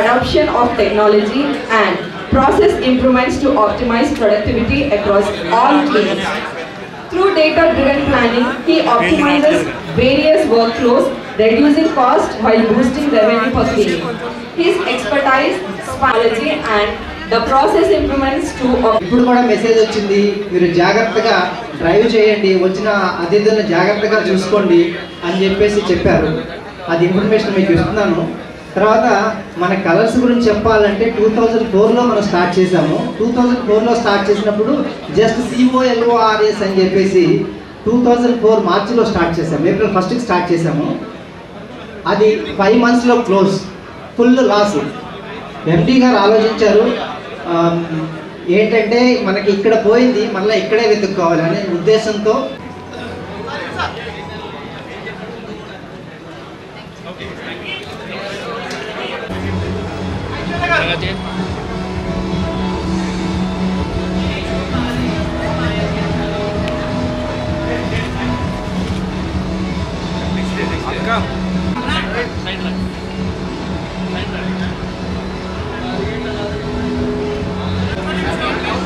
adoption of technology and process improvements to optimize productivity across all clinics. Through data-driven planning, he optimizes various workflows, reducing cost while boosting revenue per clinic. His expertise, biology and the process improvements to ఇప్పుడు కూడా message వచ్చింది, మీరు జాగ్రత్తగా drive చేయండి, వచ్చిన అతిథులను జాగ్రత్తగా చూసుకోండి అని చెప్పారు. అది ఇన్ఫర్మేషన్ మీకు ఇస్తున్నాను. తర్వాత మన కలర్స్ గురించి చెప్పాలంటే 2004లో మనం స్టార్ట్ చేసాము. 2004లో స్టార్ట్ చేసినప్పుడు జస్ట్ COLORS అని చెప్పేసి 2004 మార్చిలో స్టార్ట్ చేసాము. ఏప్రిల్ 1కి స్టార్ట్ చేసాము. అది 5 monthsలో క్లోజ్, ఫుల్ లాస్. ఎండి గారు ఆలోచించారు, ఏంటంటే మనకి ఇక్కడ పోయింది మళ్ళీ ఇక్కడే వెతుక్కోవాలి అనే ఉద్దేశంతో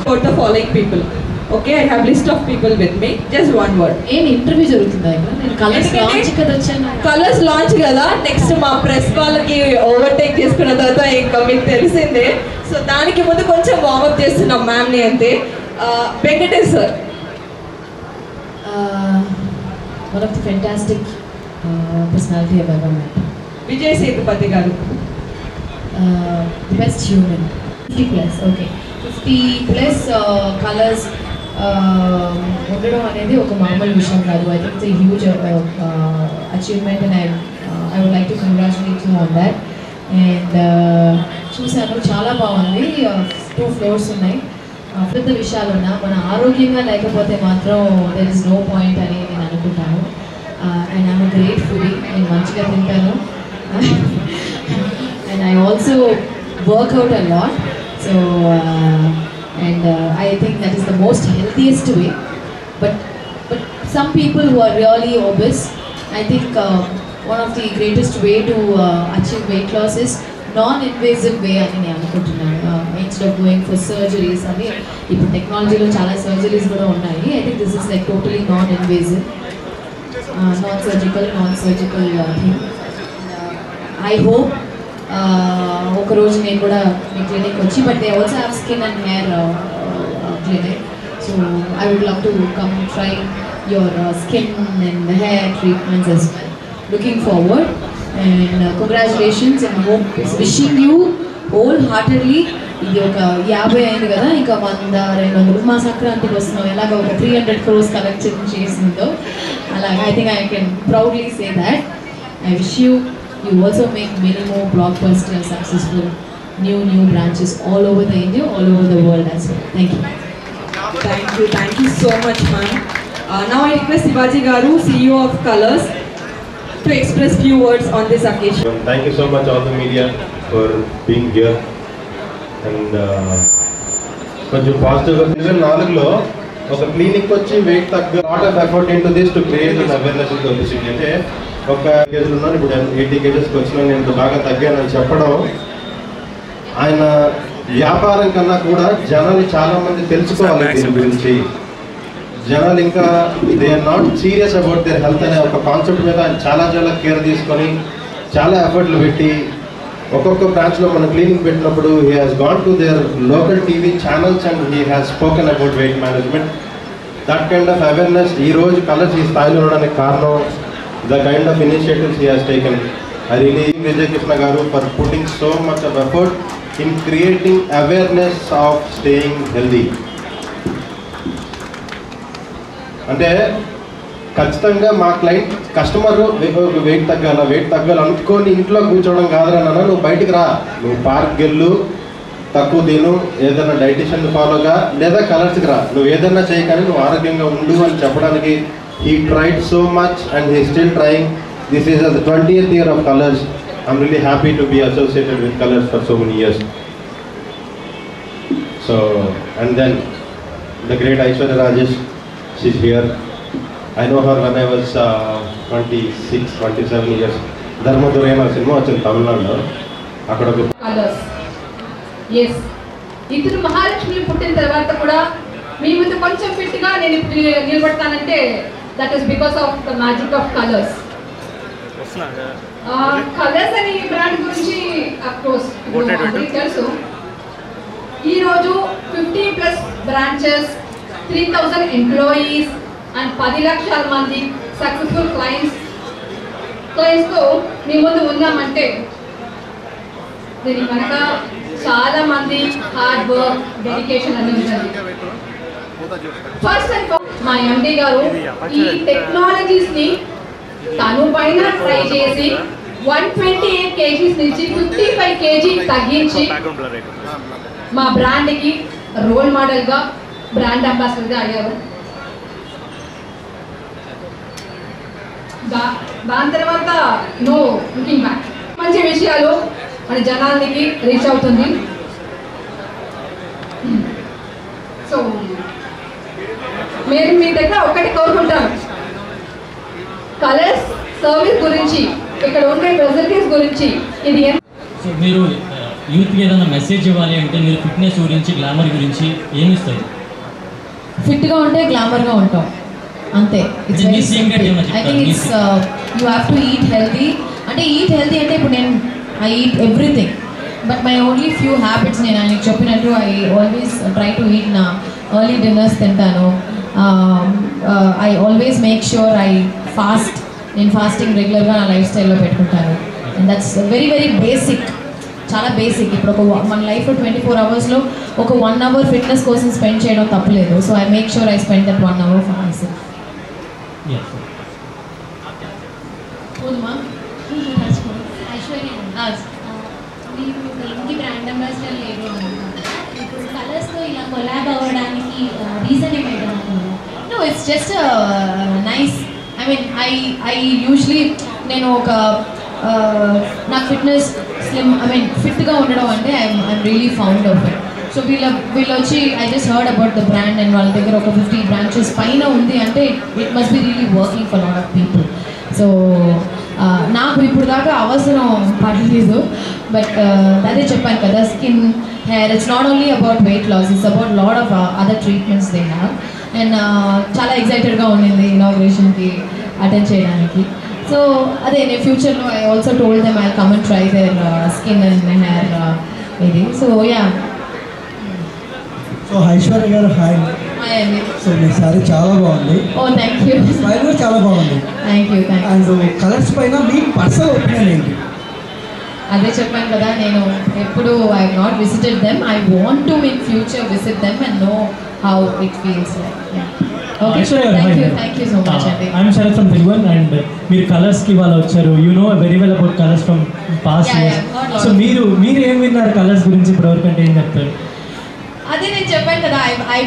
for the following people. Okay, I have list of people with me. Just one word. Interview జరుగుతుందా ఇక్కడ? నేను కలర్స్ లాంచ్ కదా వచ్చాను. కలర్స్ లాంచ్ కదా, నెక్స్ట్ మా ప్రెస్ వాళ్ళకి ఓవర్టేక్ చేసుకున్న తర్వాత ఇంకా మీకు తెలిసిందే. సో దానికి ముందు కొంచెం వార్మప్ చేస్తున్నాం మ్యామ్ని అంతే. Venkatesh sir, one of the fantastic personality of ever met. Vijay Sethupathi garu, the best human. 50+ okay, 50+ Colors ఉండడం అనేది ఒక మామూలు విషయం కాదు. I think it's huge achievement and I would like to congratulate you on that. And చూశాను, చాలా బాగుంది. 2 floors ఉన్నాయి. పెద్ద విషయాలు ఉన్నా మన ఆరోగ్యంగా లేకపోతే మాత్రం దెర్ ఇస్ నో పాయింట్ అని నేను అనుకుంటాను. అండ్ ఐఎమ్ గ్రేట్ ఫుడీ, నేను మంచిగా తింటాను. And I also workout a lot. So I think that is the most healthiest way. But some people who are really obese, I think one of the greatest way to achieve weight loss is non-invasive way అని నేను అనుకుంటున్నాను. Instead of going for surgeries, అని ఇప్పుడు టెక్నాలజీలో చాలా surgeries కూడా ఉన్నాయి. I think this is like totally non-invasive, non-surgical thing. I hope ఒక రోజు నేను కూడా మీ క్లినిక్ వచ్చి, but they also have skin and hair clinic. So I would love to come try your skin and hair treatments as well. Looking forward and congratulations and hope wishing you wholeheartedly. ఇది ఒక 50 అయింది కదా, ఇంకా 100-200 మా సంక్రాంతికి వస్తున్నాం. ఎలాగ ఒక 300 crores కలెక్ట్ చేసిందో అలాగే I think I can proudly say that. I wish you also make many more blockbuster successful new branches all over the India, all over the world as well. Thank you so much, ma'am. Now I request Sivaji Garu, CEO of Colors, to express few words on this occasion. Thank you so much all the media for being here. And కొంచెం పాజిటివ్గా 2004లో ఒక clinic వచ్చి wait తగ్గ lot of effort into this to create an awareness with obesity. అంటే ఒక కేజీలు ఉన్నాను, ఇప్పుడు 80 kgs వచ్చినా నేను బాగా తగ్గానని చెప్పడం, ఆయన వ్యాపారం కన్నా కూడా జనాలు చాలామంది తెలుసుకోవాలి దీని గురించి. జనాలు ఇంకా they are not serious about their health అనే ఒక కాన్సెప్ట్ మీద ఆయన చాలా కేర్ తీసుకొని చాలా ఎఫర్ట్లు పెట్టి ఒక్కొక్క బ్రాంచ్లో మన క్లినిక్ పెట్టినప్పుడు he has gone to their local TV channels and he has spoken about weight management. That kind of awareness ఈరోజు కలర్స్ ఈ స్థాయిలో ఉండడానికి కారణం the kind of initiatives he has taken. I really thank Vijay Krishna Garu for putting so much of effort in creating awareness of staying healthy. అంటే ఖచ్చితంగా మా client customer wait తగ్గాలి అనుకొని ఇంట్లో కూర్చోవడం కాదురా నాన్న, నువ్వు బయటికి రా, నువ్వు పార్క్ వెళ్ళు, తక్కువ తిను, ఏదైనా డైటిషియన్ ఫాలోగా లేదా కలర్స్కి రా, నువ్వు ఏదైనా చేయగానే నువ్వు ఆరోగ్యంగా ఉండు అని చెప్పడానికి he tried so much and he is still trying. This is the 20th year of Colors. I'm really happy to be associated with Colors for so many years. So, and then the great Aishwarya Rajesh, she's here. I know her when I was 26, 27 years. Dharmadurayana cinema వచ్చింది తమిళనాడులో. అక్కడ colours. Yes, ఇతను మహాలక్ష్మి పుట్టిన తర్వాత కూడా మీ ముందు కొంచెం ఫిట్గా నేను ఇప్పుడు నిలబడతానంటే that is because of the magic of Colors. Colors అని బ్రాండ్ గురించి అఫ్కోర్స్ అందరికీ తెలుసు. ఈరోజు 50+ బ్రాంచెస్, 3000 ఎంప్లాయీస్ అండ్ 10 లక్షల మంది సక్సెస్ఫుల్ క్లయింట్స్తో మీ ముందు ఉన్నామంటే దీనికి కనుక చాలా మంది హార్డ్ వర్క్, డెడికేషన్ అనేది ఉంటుంది. ఫస్ట్ అండ్ ఫస్ట్ మా ఎండి గారు ఈ టెక్నాలజీస్ని తను పైన ట్రై చేసి 128 kgs నుంచి 55 kg తగ్గించి మా బ్రాండ్కి రోల్ మోడల్గా, బ్రాండ్ అంబాసిడర్గా అయ్యారు. దాని తర్వాత నో లుకింగ్ బ్యాక్. మంచి విషయాలు మన జనానికి రీచ్ అవుతుంది. సో మేము మీ దగ్గర ఒక్కటి కోరుకుంటాం, కలర్స్ సర్వీస్ గురించి, ఇక్కడ ఉండే ఫెసిలిటీస్ గురించి. ఇది సో మీరు యూత్కి ఏదైనా మెసేజ్ ఇవ్వాలి అంటే మీరు ఫిట్నెస్ గురించి, గ్లామర్ గురించి ఏమి ఇస్తారు? ఫిట్గా ఉంటే గ్లామర్గా ఉంటాం అంతే. I think it's you have to eat healthy. అంటే ఈట్ హెల్తీ అంటే ఇప్పుడు నేను I eat everything, but my only few habits నేను ఆయనకు చెప్పినట్టు I always try to eat నా ఎర్లీ డిన్నర్స్ తింటాను. I always make sure I fast. నేను ఫాస్టింగ్ రెగ్యులర్గా నా లైఫ్ స్టైల్లో పెట్టుకుంటాను. And that's very very basic, చాలా బేసిక్. ఇప్పుడు మన లైఫ్లో 24 hours ఒక 1 hour ఫిట్నెస్ కోసం స్పెండ్ చేయడం తప్పలేదు. So I make sure I spend that 1 hour for my self. మీరు దేనికి బ్రాండ్ అంబాసిడర్ లేరు అనుకుంటున్నారు. ఇప్పుడు కలర్స్తో ఇలా కొలాబ్ అవ్వడానికి రీజన్ ఏమైనా? No, it's just nice. I mean, I usually నేను ఒక నాకు ఫిట్నెస్ స్లిమ్ ఫిట్గా ఉండడం అంటే I'm really fond of it. So వీళ్ళు వచ్చి I just heard about the brand and వాళ్ళ దగ్గర ఒక 50 branches పైన ఉంది అంటే it must be really working for lot of people. So నాకు ఇప్పుడు దాకా అవసరం పడలేదు, బట్ అదే చెప్పాను కదా, skin, hair, it's not only about weight loss, it's about lot of other treatments they have. And చాలా ఎక్సైటెడ్గా ఉండింది ఇనాగ్రేషన్కి అటెండ్ చేయడానికి. సో అదే నేను ఫ్యూచర్లో I also told them I come and try their skin and hair ఇది. So yeah. So Aishwarya garu hi. Hi అండి. So మీ సారీ చాలా బాగుంది. ఓ థ్యాంక్ యూ. స్మైల్ కూడా చాలా బాగుంది. Thank you. అండ్ కలర్స్ పైన మీ పర్సనల్ ఒపీనియన్ ఏంటి? అదే చెప్పాను కదా, నేను ఎప్పుడు I have not visited them. I want to in future visit them and know how it feels like. Okay, thank you so much అండి. I'm Sharath from Telugu and మీరు కలర్స్కి ఇవాళ వచ్చారు. You know very well about Colors from past years. So మీరు ఏం విన్నారు colours గురించి ఇప్పటివరకు అంటే ఏం చెప్తారు? అదే నేను చెప్పాను కదా, I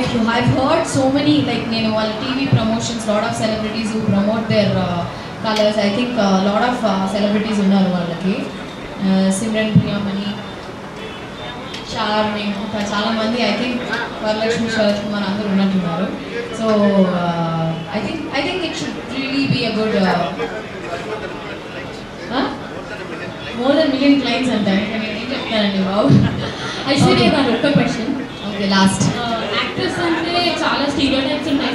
heard so many, like నేను వాళ్ళ TV promotions, lot of celebrities who promote their colours. I think lot of celebrities ఉన్నారు వాళ్ళకి. సిమ్రన్ ప్రియామణి, చార్మి, చాలామంది, ఐ థింక్ వరలక్ష్మి, శరత్ కుమార్ అందరూ ఉన్నట్టున్నారు. So I think it should really be a good more than 1 million clients అంటే నేను ఏం చెప్తానండి బాబు. ఐశ్వర్య గారు ఒక్క క్వశ్చన్. Okay, last. యాక్టర్స్ అంటే చాలా స్టీరియోటైప్స్ ఉన్నాయి.